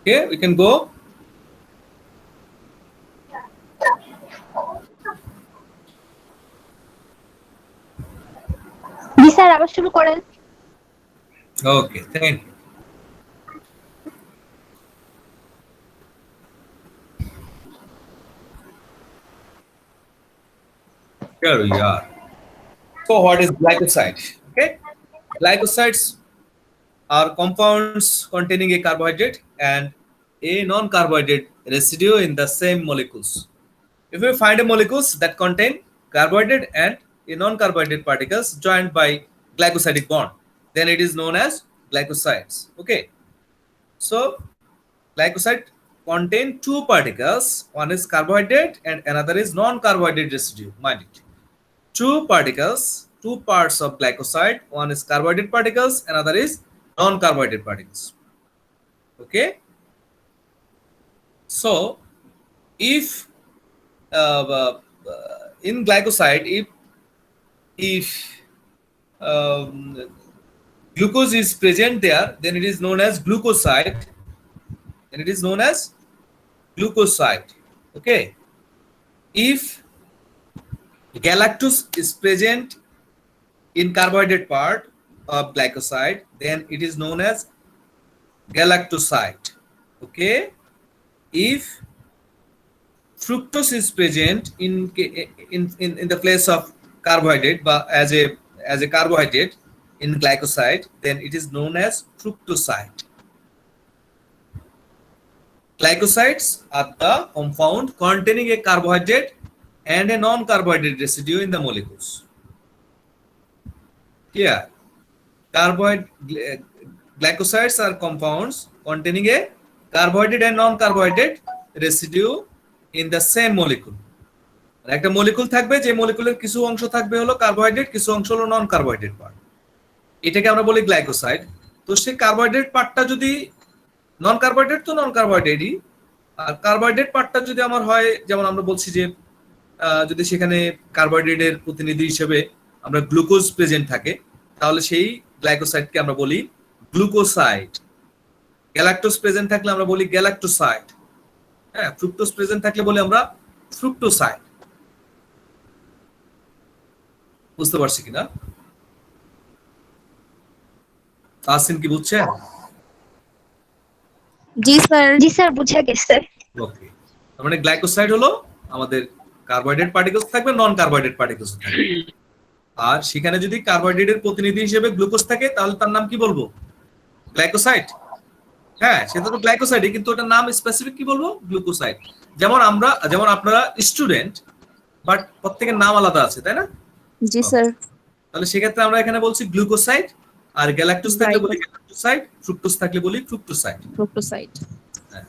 Okay, we can go. G sir, আবার শুরু করেন। Okay, thank you. Here we are. So what is glycoside? Okay, glycosides are compounds containing a carbohydrate and a non-carbohydrate residue in the same molecules. If we find a molecules that contain carbohydrate and a non-carbohydrate particles joined by glycosidic bond, then it is known as glycosides. Okay, so glycoside contain two particles. One is carbohydrate and another is non-carbohydrate residue. Mind it. Two particles, two parts of glycoside. One is carbohydrate particles, another is non-carbohydrate particles. Okay. So, if in glycoside, if glucose is present there, then it is known as glucoside. Then it is known as glucoside. Okay. If galactose is present in carbohydrate part of glycoside, then it is known as galactoside. Okay. If fructose is present in the place of carbohydrate but as a carbohydrate in glycoside, then it is known as fructoside. Glycosides are the compound containing a carbohydrate and a non-carbohydrate residue in the molecules. Here, glycosides are compounds containing a carbohydrate and non-carbohydrate residue in the same molecule. একটা molecule থাকবে, যে মলিকুলের কিছু অংশ থাকবে হলো carbohydrate, কিছু অংশ হলো নন কার্বোহাইড্রেট পার্ট। এটাকে আমরা বলি গ্লাইকোসাইড। তো সেই কার্বোহাইড্রেট পার্টটা যদি নন কার্বোহাইড্রেট, তো নন কার্বোহাইড্রেটই। আর কার্বোহাইড্রেট পার্টটা যদি আমার হয়, যেমন আমরা বলছি যে যদি সেখানে কার্বোহাইড্রেটের প্রতিনিধি হিসেবে আমরা গ্লুকোজ প্রেজেন্ট থাকে, তাহলে সেই গ্লাইকোসাইডকে আমরা বলি গ্লুকোসাইড। গ্যালাক্টোজ প্রেজেন্ট থাকলে আমরা বলি গ্যালাক্টোসাইড। হ্যাঁ, ফ্রুক্টোজ প্রেজেন্ট থাকলে বলি আমরা ফ্রুক্টোসাইড। বুঝতে পারছি কিনা? তাহসিন কি বুঝছেন? জি স্যার, জি স্যার, বুঝে গেছে। ওকে, তার মানে গ্লাইকোসাইড হলো আমাদের কার্বোহাইড্রেট পার্টিকেলস থাকবে, নন কার্বোহাইড্রেট পার্টিকেলস থাকবে। আর সেখানে যদি কার্বোহাইড্রেটের প্রতিনিধি হিসেবে গ্লুকোজ থাকে, তাহলে তার নাম কি বলবো? গ্লাইকোসাইড। হ্যাঁ, সেটা তো গ্লাইকোসাইডই, কিন্তু ওটার নাম স্পেসিফিক কি বলবো? গ্লুকোসাইড। যেমন আপনারা স্টুডেন্ট, বাট প্রত্যেকের নাম আলাদা আছে, তাই না? জি স্যার। তাহলে সেক্ষেত্রে আমরা এখানে বলছি গ্লুকোসাইড, আর গ্যালাক্টোজ থাকলে বলি গ্যালাক্টোসাইড, ফ্রুক্টোজ থাকলে বলি ফ্রুক্টোসাইড। ফ্রুক্টোসাইড।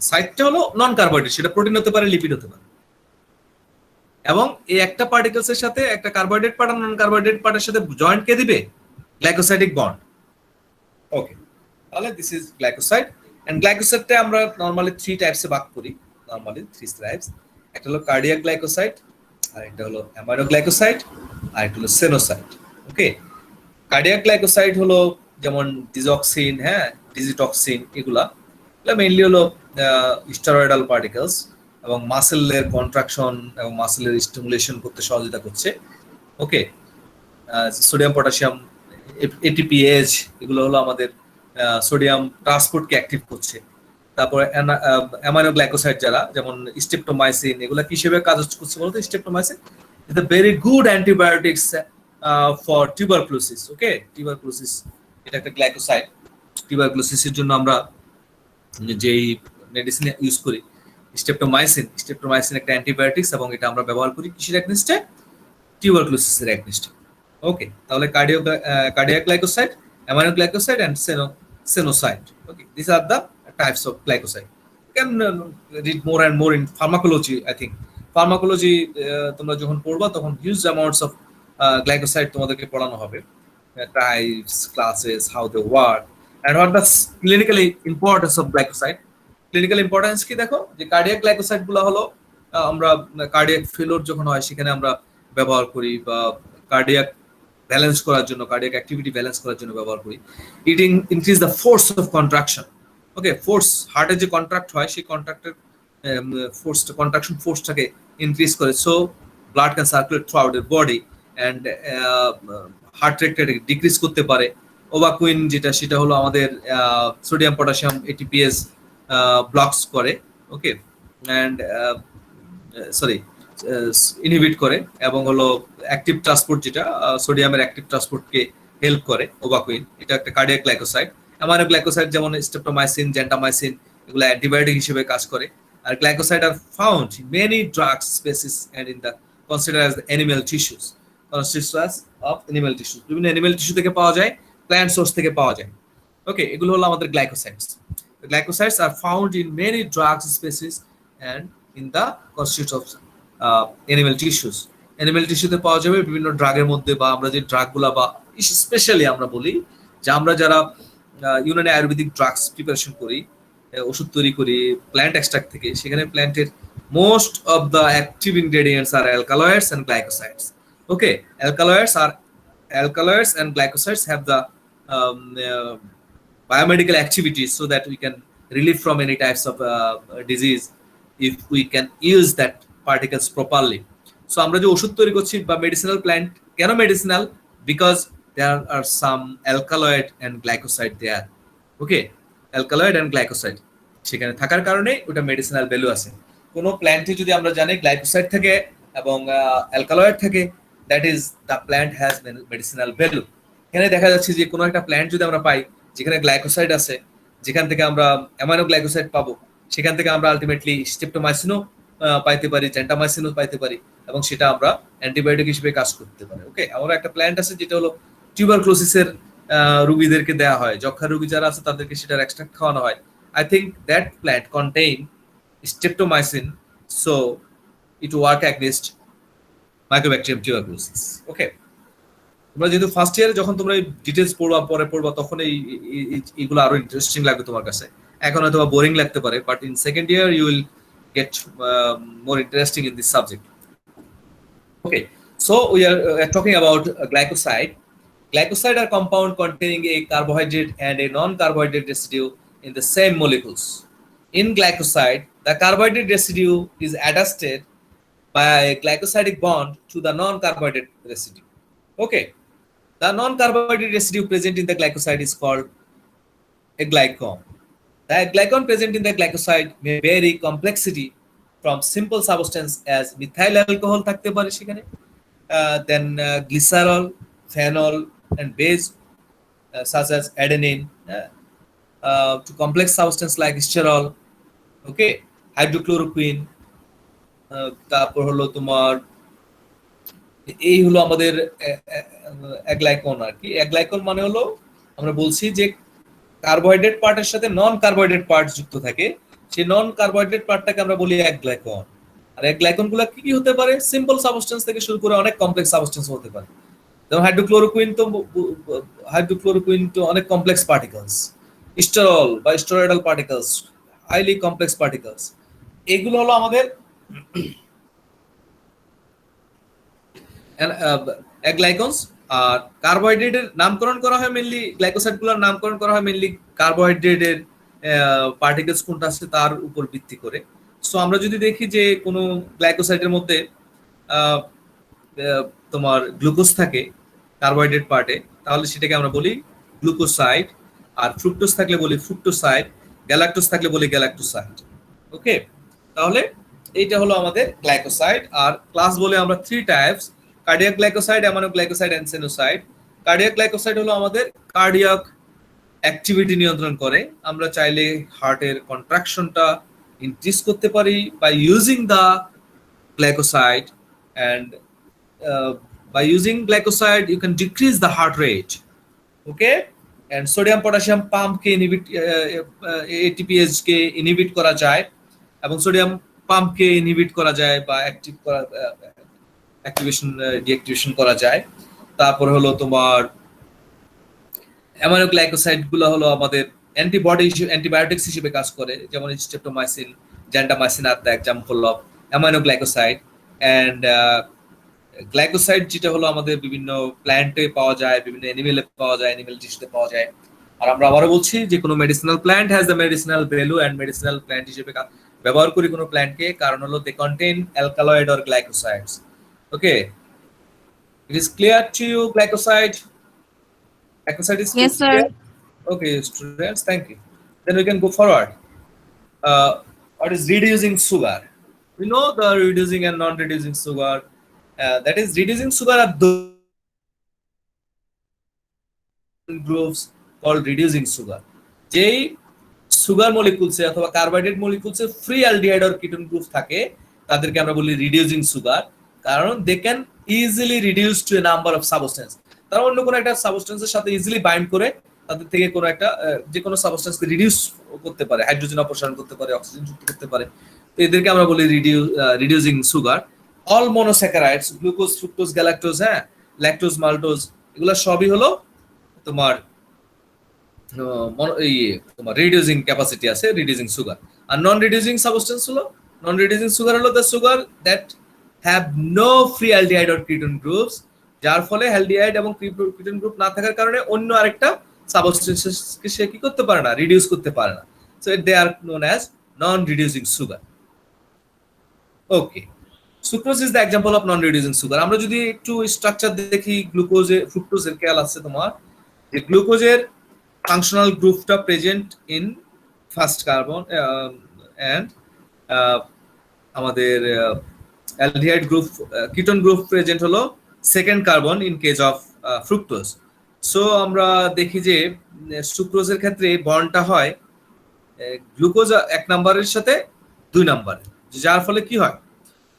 সাইডটা হলো নন কার্বোহাইড্রেট, সেটা প্রোটিন হতে পারে, লিপিড হতে পারে। এবং এই একটা পার্টিকেলস এর সাথে একটা কার্বোহাইড্রেট পার্ট আর নন কার্বোহাইড্রেট পার্টের সাথে জয়েন্ট কে দিবে? Glycosidic bond. ওকে, তাহলে দিস ইজ গ্লাইকোসাইড। এন্ড গ্লাইকোসাইডটা আমরা নরমালি 3 টাইপসে ভাগ করি। Normally 3 types. একটা হলো কার্ডিয়াক গ্লাইকোসাইড, আর একটা হলো অ্যামাইনো গ্লাইকোসাইড, আর একটা হলো সেনোসাইড। ওকে, কার্ডিয়াক গ্লাইকোসাইড হলো যেমন ডিজক্সিন, হ্যাঁ, ডিজিটক্সিন, এগুলা মেইনলি হলো স্টেরয়েডাল পার্টিকেলস এবং মাসেলের কন্ট্রাকশন এবং মাসেলের স্টিমুলেশন করতে সহযোগিতা করছে। ওকে, সোডিয়াম, পটাশিয়াম, এটিপিএইচ, এগুলো হলো আমাদের সোডিয়াম ট্রান্সপোর্টকে অ্যাক্টিভ করছে। তারপরে অ্যামাইনো গ্লাইকোসাইড যারা, যেমন স্টেপটোমাইসিন, এগুলা কি হিসেবে কাজ করছে বলতো? Streptomycin is a very good antibiotics for tuberculosis. Okay, tuberculosis এটা একটা গ্লাইকোসাইড। টিউবারকুলোসিসের জন্য আমরা যেই মেডিসিন ইউজ করি স্টেপটোমাইসিন একটা অ্যান্টিবায়োটিক্স, এবং এটা আমরা ব্যবহার করি কিসের অ্যাগনিস্টে? টিউবারকুলোসিসের অ্যাগনিস্টে। ওকে, তাহলে cardiac glycoside, amino glycoside and sennoside. Okay, this are the types of glycoside. You can read more and more in pharmacology. I think pharmacology তোমরা যখন পড়বা তখন হিউজ অ্যামাউন্টস অফ গ্লাইকোসাইড তোমাদেরকে পড়ানো হবে, types, classes, how they work and what the clinical importance of glycoside. Clinical importance কি দেখো, যে কার্ডিয়াক গ্লাইকোসাইড গুলো হলো আমরা কার্ডিয়াক ফেলোর যখন হয় সেখানে আমরা ব্যবহার করি, বা কার্ডিয়াক ব্যালেন্স করার জন্য, কার্ডিয়াক অ্যাক্টিভিটি ব্যালেন্স করার জন্য ব্যবহার করি। It increase the force of contraction. Okay, force, হার্টের যে কন্ট্রাক্ট হয় সেই কন্ট্রাক্টের ফোর্স, কন্ট্রাকশন ফোর্সটাকে ইনক্রিজ করে, so blood can circulate throughout এর বডি অ্যান্ড হার্ট রেটটাকে ডিক্রিজ করতে পারে। ওভাকুইন যেটা, সেটা হলো আমাদের সোডিয়াম পটাশিয়াম এটিপিএস ব্লকস করে, ওকে, অ্যান্ড সরি ইনহিবিট করে, এবং হলো অ্যাক্টিভ ট্রান্সপোর্ট, যেটা সোডিয়ামের অ্যাক্টিভ ট্রান্সপোর্টকে হেল্প করে ওভাকুইন, এটা একটা কার্ডিয়াক গ্লাইকোসাইড। অ্যামাইনো গ্লাইকোসাইড যেমন স্ট্রেপ্টোমাইসিন, জেন্টামাইসিন, এগুলো অ্যান্টিবায়োটিক হিসেবে কাজ করে। আর glycoside are found in many drug species and in the consider as animal tissues, constituents of animal tissue, বিভিন্ন অ্যানিমাল টিস্যু থেকে পাওয়া যায়, প্ল্যান্ট সোর্স থেকে পাওয়া যায়। ওকে, এগুলো হলো আমাদের glycosides. Glycosides are found in many drug species and in the constituents of animal tissues. Animal টিস্যুতে পাওয়া যাবে বিভিন্ন ড্রাগের মধ্যে, বা আমরা যে ড্রাগগুলা, বা স্পেশালি আমরা বলি যে আমরা যারা ইউনানি আয়ুর্বেদিক ড্রাগস প্রিপারেশন করি, ওষুধ তৈরি করি প্ল্যান্ট এক্সট্রাক্ট থেকে, সেখানে প্ল্যান্টের most of the active ingredients আর alkaloids and glycosides. Okay, alkaloids and glycosides have the biomedical activities so that we can relieve from any types of disease if we can use that particles properly. So আমরা যে ওষুধ তৈরি করছি বা medicinal plant, কেন medicinal? Because there are some alkaloid and glycoside there. Okay, alkaloid and glycoside সেখানে থাকার কারণে ওটা মেডিসিনাল ভ্যালু আছে। কোনো প্ল্যান্টে যদি আমরা জানি গ্লাইকোসাইড থাকে এবং অ্যালকালয়েড থাকে, that is the plant has medicinal value. এখানে দেখা যাচ্ছে যে কোনো একটা প্ল্যান্ট যদি আমরা পাই যেখানে গ্লাইকোসাইড আছে, যেখান থেকে আমরা অ্যামাইনো গ্লাইকোসাইড পাবো, সেখান থেকে আমরা আলটিমেটলি স্ট্রেপ্টোমাইসিনও পাইতে পারি, জেন্টামাইসিনও পাইতে পারি, এবং সেটা আমরা অ্যান্টিবায়োটিক হিসেবে কাজ করতে পারি। ওকে, আমরা একটা প্ল্যান্ট আছে যেটা হলো টিউবারক্লোসিসের রোগীদেরকে দেওয়া হয়, যক্ষা রোগী যারা আছে তাদেরকে সেটার এক্সট্রাক্ট খাওয়ানো হয়। I think that plant contain streptomycin, so it work against microbacterium tuberculosis. Okay, তোমরা যেহেতু ফার্স্ট ইয়ারে যখন তোমরা এই ডিটেলস পড়বা তখন এইগুলো আরো ইন্টারেস্টিং লাগবে তোমার কাছে। এখন হয়তো বোরিং লাগতে পারে, but in second year you will get more interesting in this subject. Okay, so we are talking about glycoside. Glycoside are compound containing a carbohydrate and a non-carbohydrate residue in the same molecules. In glycoside, the carbohydrate residue is attached by a glycosidic bond to the non-carbohydrate residue. Okay, the non-carbohydrate residue present in the glycoside is called a glycon. The glycon present in the glycoside may vary complexity from simple substance as methyl alcohol থাকতে পারে সেখানে, then glycerol, phenol and base such as adenine, to complex substance like sterol, okay, hydrochloroquine, তারপর হলো তোমার এই হলো আমাদের অ্যাগ্লাইকন। আর কি অ্যাগ্লাইকন মানে হলো আমরা বলছি যে কার্বোহাইড্রেট পার্টের সাথে নন কার্বোহাইড্রেট পার্ট যুক্ত থাকে, সেই নন কার্বোহাইড্রেট পার্টটাকে আমরা বলি অ্যাগ্লাইকন। আর অ্যাগ্লাইকন গুলো কি কি হতে পারে? সিম্পল সাবস্টেন্স থেকে শুরু করে অনেক কমপ্লেক্স সাবস্টেন্স হতে পারে। যেমন হাইড্রোক্লোরোকুইন তো অনেক কমপ্লেক্স পার্টিকেলস, স্টেরল বা steroidal particles, highly complex particles, এগুলো হলো আমাদের গ্লাইকনস। আর কার্বোহাইড্রেটের নামকরণ করা হয় মেইনলি, গ্লাইকোসাইড গুলোর নামকরণ করা হয় মেইনলি কার্বোহাইড্রেটের পার্টিকেলস কোনটা আছে তার উপর ভিত্তি করে। সো আমরা যদি দেখি যে কোনো গ্লাইকোসাইডের মধ্যে তোমার গ্লুকোজ থাকে কার্বোহাইড্রেট পার্টে, তাহলে সেটাকে আমরা বলি গ্লুকোসাইড। আর ফ্রুক্টোজ থাকলে বলি ফ্রুক্টোসাইড, গ্যালাক্টোজ থাকলে বলি গ্যালাক্টোসাইড। ওকে, তাহলে এইটা হলো আমাদের গ্লাইকোসাইড। আর ক্লাস বলে আমরা 3 types: cardiac glycoside, amino glycoside and sennoside. Cardiac glycoside হলো আমাদের কার্ডিয়াক অ্যাক্টিভিটি নিয়ন্ত্রণ করে। আমরা চাইলে হার্টের কন্ট্রাকশনটা ইনক্রিজ করতে পারি by using the glycoside, and by using glycoside you can decrease the heart rate. Okay, and sodium potassium pump ke inhibit, ATPase ke inhibit kora jay, এবং সোডিয়াম পাম্প কে inhibit করা যায় বা অ্যাক্টিভ করা, activation deactivation করা যায়। তারপর হলো তোমার অ্যামাইনো গ্লাইকোসাইড গুলো হলো আমাদের অ্যান্টিবায়োটিক্স হিসেবে কাজ করে, যেমন streptomycin, gentamicin are the example of amino glycoside. And glycoside যেটা হলো আমাদের বিভিন্ন প্ল্যান্টে পাওয়া যায়, বিভিন্ন অ্যানিমেলে পাওয়া যায়, অ্যানিমেল টিস্যুতে পাওয়া যায়। আর আমরা আবারও বলছি যে কোনো medicinal plant has the medicinal value and medicinal plant হিসেবে ব্যবহার করি কোনো প্ল্যান্টকে, কারণ হলো they contain alkaloid or glycosides. Okay, it is clear to you glycoside? Glycoside is Yes, sir. clear? Okay, students, thank you. Then we can go forward. What is reducing sugar? We know the reducing and non-reducing sugar. That is, reducing sugar are those groups called reducing sugar. যেই sugar মলিকুলসে অথবা carbohydrate মলিকুলসে free aldehyde or ketone group থাকে তাদেরকে আমরা বলি reducing sugar, কারণ they can easily reduce to a number of substance. তারা অন্য কোনো একটা সাবস্টেন্সের সাথে ইজিলি বাইন্ড করে তাদের থেকে কোনো একটা যে কোনো সাবস্টেন্সকে রিডিউস করতে পারে, হাইড্রোজেন অপসারণ করতে পারে, অক্সিজেন যুক্ত করতে পারে, তো এদেরকে আমরা বলি reducing sugar. All monosaccharides, glucose, fructose, galactose, হ্যাঁ, ল্যাকটোজ, মাল্টোজ, এগুলো সবই হলো তোমার তোমার রিডিউসিং ক্যাপাসিটি আছে, রিডিউসিং সুগার। আর নন রিডিউসিং সাবস্টেন্স হলো, নন রিডিউসিং সুগার হলো the sugar that have no free aldehyde or ketone groups, যার ফলে অ্যালডিহাইড এবং কিটোন গ্রুপ না থাকার কারণে অন্য আরেকটা সাবস্টেন্সকে সে কি করতে পারে না, রিডিউস করতে পারে না। So they are known as non reducing sugar. Okay, sucrose is the example of non reducing sugar. আমরা যদি একটু স্ট্রাকচার দেখি গ্লুকোজে, ফ্রুক্টোজের খেয়াল আছে তোমার যে গ্লুকোজের functional groupটা present in first carbon and আমাদের aldehyde group ketone group present হলো second carbon in case of fructose. So আমরা দেখি যে সুক্রোজের ক্ষেত্রে বন্ডটা হয় গ্লুকোজ এক নাম্বারের সাথে 2 নাম্বারে, যার ফলে কি হয়,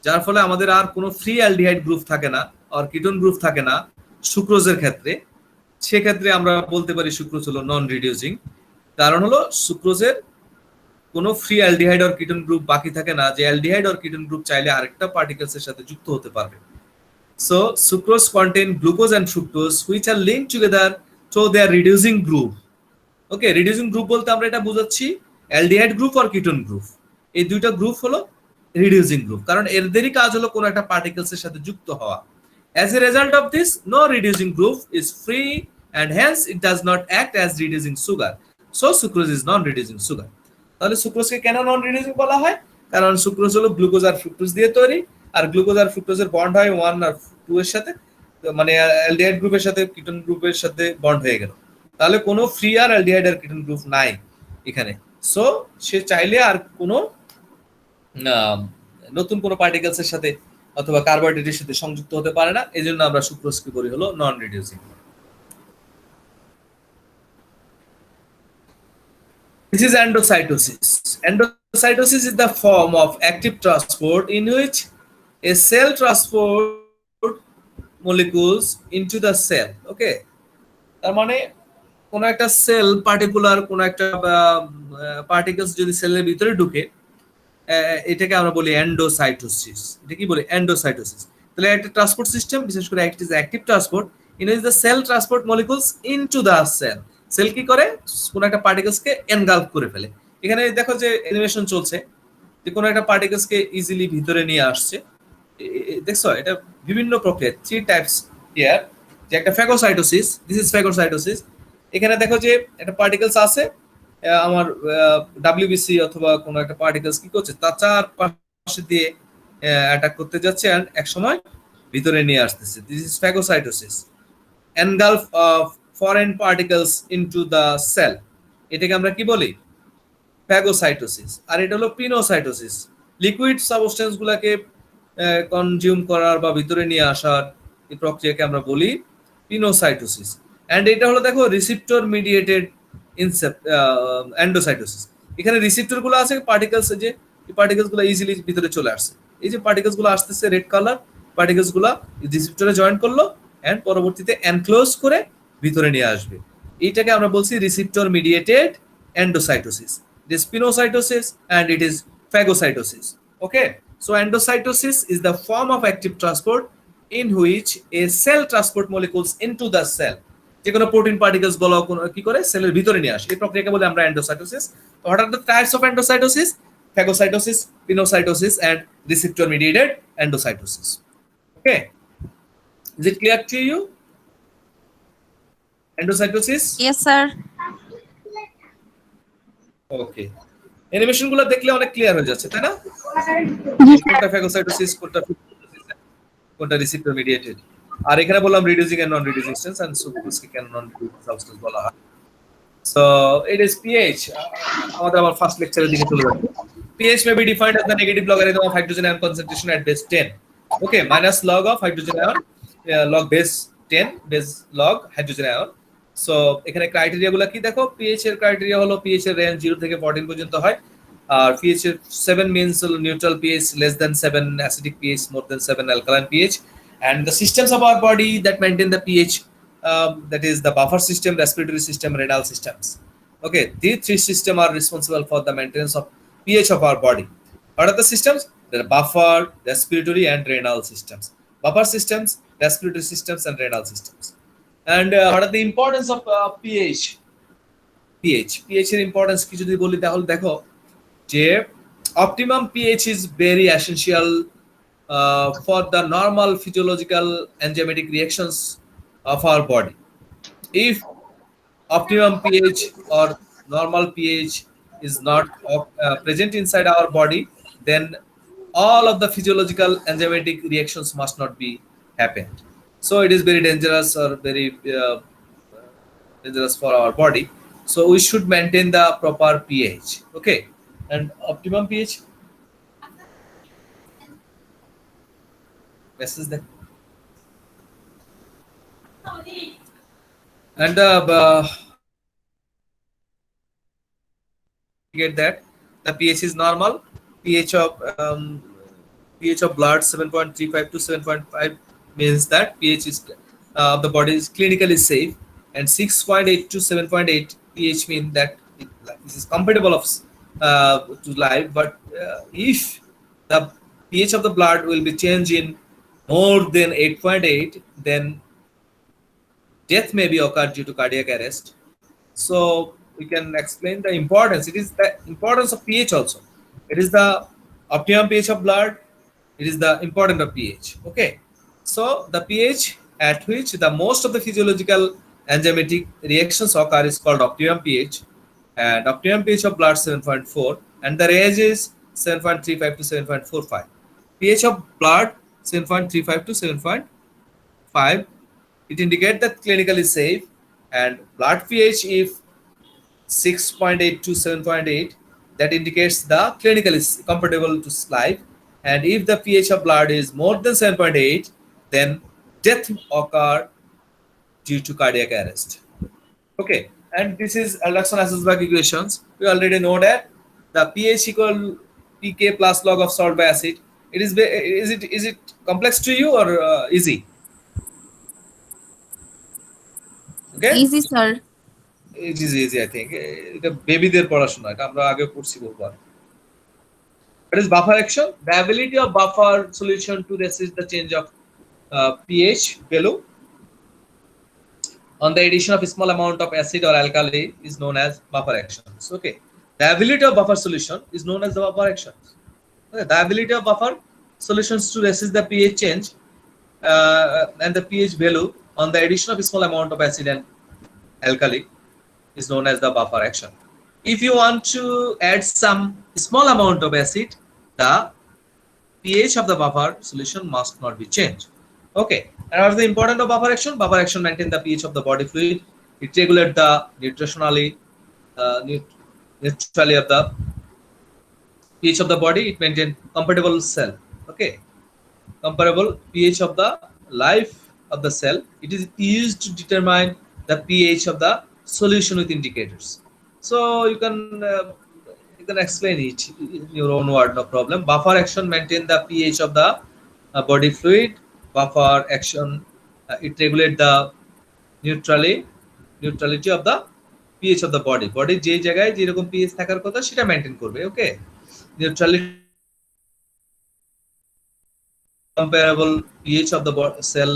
যার ফলে আমাদের আর কোনো ফ্রি অ্যালডিহাইড গ্রুপ থাকে না আর কিটোন গ্রুপ থাকে না সুক্রোজের ক্ষেত্রে। সেক্ষেত্রে আমরা বলতে পারি সুক্রোজ হলো নন রিডিউসিং, কারণ হলো সুক্রোজের কোনো free aldehyde or ketone group বাকি থাকে না, যে অ্যালডিহাইড অর কিটোন গ্রুপ চাইলে আরেকটা পার্টিকেলস এর সাথে যুক্ত হতে পারবে। So sucrose contain glucose and fructose which are linked together so they are reducing group. Okay, reducing group বলতে আমরা এটা বোঝাচ্ছি অ্যালডিহাইড গ্রুপ আর কিটোন গ্রুপ, এই দুইটা গ্রুপ হলো রিডিউসিং গ্রুপ, কারণ এদেরই কাজ হলো কোনো একটা পার্টিকেলস এর সাথে যুক্ত হওয়া। As a result of this, no reducing group is free and hence it does not act as reducing sugar. So sucrose is non-reducing sugar. তাহলে সুক্রোজকে কেন নন রিডিউসিং বলা হয়? কারণ সুক্রোজ হলো গ্লুকোজ আর ফ্রুক্টোজ দিয়ে তৈরি, আর গ্লুকোজ আর ফ্রুক্টোজের বন্ড হয় 1 আর 2 এর সাথে, মানে অ্যালডিহাইড গ্রুপের সাথে কিটোন গ্রুপের সাথে বন্ড হয়ে গেল, তাহলে কোনো ফ্রি আর অ্যালডিহাইড আর কিটোন গ্রুপ নাই এখানে। সো সে চাইলে আর কোনো নতুন কোনো পার্টিকেলস এর সাথে অথবা কার্বোহাইড্রেটের সাথে সংযুক্ত হতে পারে না, এজন্য আমরা সুক্রোজকে বলি হলো non reducing. This is endocytosis. Endocytosis is the form of active transport in which a cell transport molecules into the cell. Okay, তার মানে কোন একটা সেল পার্টিকুলার কোন একটা পার্টিকেলস যদি সেলের ভিতরে ঢুকে, এটাকে আমরা বলি এন্ডোসাইটোসিস। এটা কি বলি? এন্ডোসাইটোসিস। তাহলে একটা ট্রান্সপোর্ট সিস্টেম, বিশেষ করে active transport in which the cell transport molecules into the cell. Cell কি করে? কোন একটা পার্টিকেলসকে এনগালফ করে ফেলে। এখানে দেখো যে অ্যানিমেশন চলছে, যে কোন একটা পার্টিকেলসকে ইজিলি ভিতরে নিয়ে আসছে। দেখছো এটা বিভিন্ন প্রক্রিয়া, 3 টাইপস হিয়ার। যে একটা ফ্যাগোসাইটোসিস, দিস ইজ ফ্যাগোসাইটোসিস। এখানে দেখো যে একটা পার্টিকেলস আছে আমার ডাব্লিউবিসি অথবা কোনো একটা পার্টিকেলস কি করছে, তার চারপাশে দিয়ে অ্যাটাক করতে যাচ্ছে এন্ড এক সময় ভিতরে নিয়ে আসতেছে। This is phagocytosis. Engulf of foreign particles into the cell, এটাকে আমরা কি বলি? ফ্যাগোসাইটোসিস। আর এটা হলো পিনোসাইটোসিস, লিকুইড সাবস্টেন্স গুলাকে কনজিউম করার বা ভিতরে নিয়ে আসার এই প্রক্রিয়াকে আমরা বলি পিনোসাইটোসিস। এন্ড এটা হলো দেখো রিসেপ্টর মিডিয়েটেড এন্ডোসাইটোসিস। এখানে রিসেপ্টর গুলো আছে পার্টিকেলস, যে এই পার্টিকেলস গুলো ইজিলি ভিতরে চলে আসছে। এই যে পার্টিকেলস গুলো আসতেছে রেড কালার, পার্টিকেলস গুলো রিসেপ্টরে জয়েন করলো এন্ড পরবর্তীতে এনক্লোজ করে ভিতরে নিয়ে আসবে। এইটাকে আমরা বলছি receptor mediated endocytosis. It is pinocytosis and it is phagocytosis. Okay, so endocytosis is the form of active transport in which a cell transport molecules into the cell, যে কোনো প্রোটিন পার্টিকেলস গুলো কি করে সেলের ভিতরে নিয়ে আসে, এই প্রক্রিয়াকে বলে আমরা এন্ডোসাইটোসিস। তো what are the types of endocytosis? Phagocytosis, pinocytosis and receptor mediated endocytosis. Okay, is it clear to you? Endocytosis? Yes, sir. Okay, animation গুলো দেখলে অনেক ক্লিয়ার হয়ে যাচ্ছে, তাই না? জি স্যার। কোনটা ফ্যাগোসাইটোসিস, কোনটা কোনটা রিসিপ্টর মিডিয়েটেড। আর এখানে বললাম reducing and non reducing stance and superscript can non reducing substance বলা হয়। So it is pH. আমাদের আবার ফার্স্ট লেকচারের দিকে চলে যাচ্ছি। pH may be defined as the negative logarithm of hydrogen ion concentration at base 10. Okay, minus log of hydrogen ion, log base 10, base log hydrogen ion. So এখানে criteria গুলো কি দেখো, pH এর ক্রাইটেরিয়া হলো pH এর range 0 থেকে 14 পর্যন্ত হয়। আর pH এর 7 means neutral pH, less than 7 acidic pH, more than 7 alkaline pH. And the systems of our body that maintain the pH, that is the buffer system, respiratory system, renal systems. Okay, these three systems are responsible for the maintenance of pH of our body. What are the systems? There are buffer, respiratory, and renal systems. Buffer systems, respiratory systems, and renal systems. And what are the importance of pH? pH এর importance কি যদি বলি তাহলে দেখো যে optimum pH is very essential for the normal physiological enzymatic reactions of our body. If optimum pH or normal pH is not present inside our body, then all of the physiological enzymatic reactions must not be happened. So it is very dangerous or very dangerous for our body. So we should maintain the proper pH. Okay, and optimum pH. Message that. And get that the pH is normal. pH of blood 7.35 to 7.5 means that pH is the body is clinically safe, and 6.8 to 7.8 pH mean that this is compatible of to life. But if the pH of the blood will be changed in more than 8.8, then death may be occurred due to cardiac arrest. So we can explain the importance. It is the importance of pH also. It is the optimum pH of blood. It is the importance of pH. Okay, so the pH at which the most of the physiological enzymatic reactions occur is called optimum pH, and optimum pH of blood 7.4, and the range is 7.35 to 7.45. pH of blood 7.35 to 7.5. It indicates that clinically safe, and blood pH if 6.8 to 7.8, that indicates the clinically compatible to life. And if the pH of blood is more than 7.8, then death occur due to cardiac arrest. Okay, and this is Alderson-Hasselsberg equations. We already know that the pH equal pK plus log of salt by acid. Is it complex to you or easy? Okay, Easy sir. it is easy, I think. এটা বেবিদের পড়াশোনা, এটা আমরা আগে পড়ছি বহুবার। What is buffer action? The ability of buffer solution to resist the change of pH value on the addition of a small amount of acid or alkali is known as buffer actions. Okay, the ability of buffer solution is known as the buffer actions. Okay, the ability of buffer solutions to resist the pH change and the pH value on the addition of a small amount of acid and alkali is known as the buffer action. If you want to add some small amount of acid, the pH of the buffer solution must not be changed. Okay, and what is the importance of buffer action? Buffer action maintain the pH of the body fluid. It regulates the neutrally of the pH of the body. It maintains compatible cell. Okay, comparable pH of the life of the cell. It is used to determine the pH of the solution with indicators. So you can explain it in your own word, no problem. Buffer action maintain the pH of the body fluid. Buffer action it regulate the neutrality of the pH of the body. Body যে জায়গায় যেরকম pH থাকার কথা সেটা maintain করবে। ওকে, neutrality comparable pH of the cell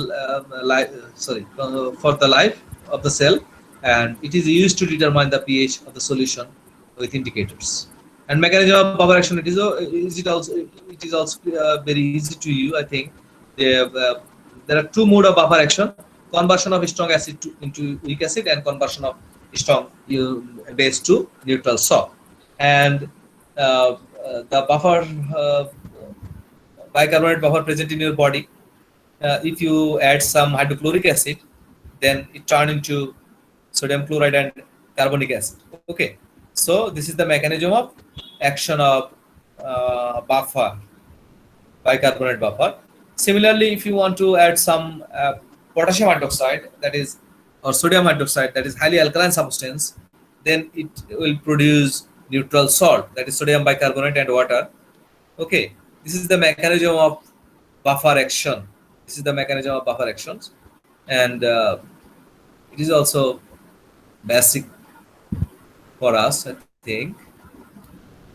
for the life of the cell, and it is used to determine the pH of the solution with indicators. And mechanism of buffer action, it is also very easy to you, I think. There are two modes of buffer action: conversion of strong acid into weak acid, and conversion of strong base to neutral salt. and the buffer bicarbonate buffer present in your body, if you add some hydrochloric acid, then it turn into sodium chloride and carbonic acid. Okay, so this is the mechanism of action of buffer, bicarbonate buffer. Similarly, if you want to add some potassium hydroxide, that is, or sodium hydroxide, that is highly alkaline substance, then it will produce neutral salt, that is sodium bicarbonate and water. Okay, this is the mechanism of buffer action. This is the mechanism of buffer actions, and it is also basic for us, I think.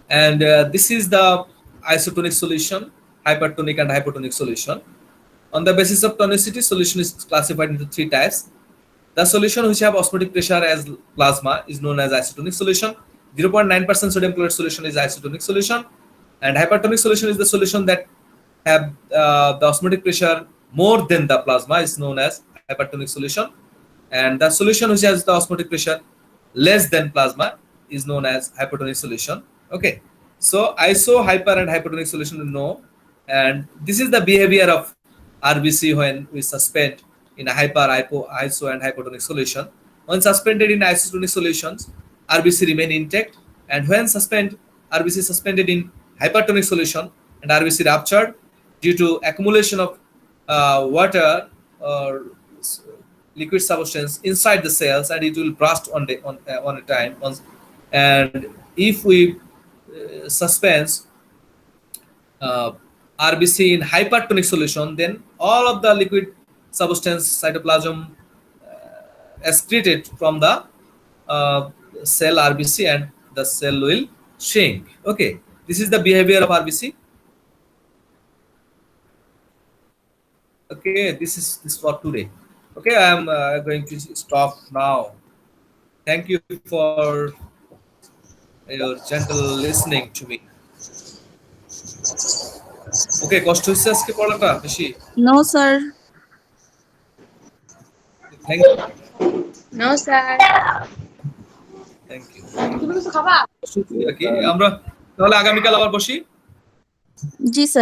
And this is the isotonic solution, hypertonic and hypotonic solution. On the basis of tonicity, solution is classified into 3 types. The solution which have osmotic pressure as plasma is known as isotonic solution. 0.9% sodium chloride solution is isotonic solution, and hypertonic solution is the solution that have the osmotic pressure more than the plasma is known as hypertonic solution, and the solution which has the osmotic pressure less than plasma is known as hypotonic solution. Okay, so iso, hyper and hypertonic solution you know, and this is the behavior of RBC when we suspend in a hyper, iso and hypotonic solution. When suspended in isotonic solutions, RBC remain intact, and when RBC suspended in hypertonic solution and RBC ruptured due to accumulation of water or liquid substance inside the cells, and it will burst on a time. And if we suspend RBC in hypertonic solution, then all of the liquid substance cytoplasm excreted from the cell RBC, and the cell will shrink. Okay, this is the behavior of RBC. Okay, this for today. Okay, I am going to stop now. Thank you for your gentle listening to me. Okay, কষ্ট হচ্ছে আজকে পড়াটা বেশি? No, sir. Thank you. No, sir. Thank you. আমরা তাহলে আগামীকাল আবার বসি। জি স্যার।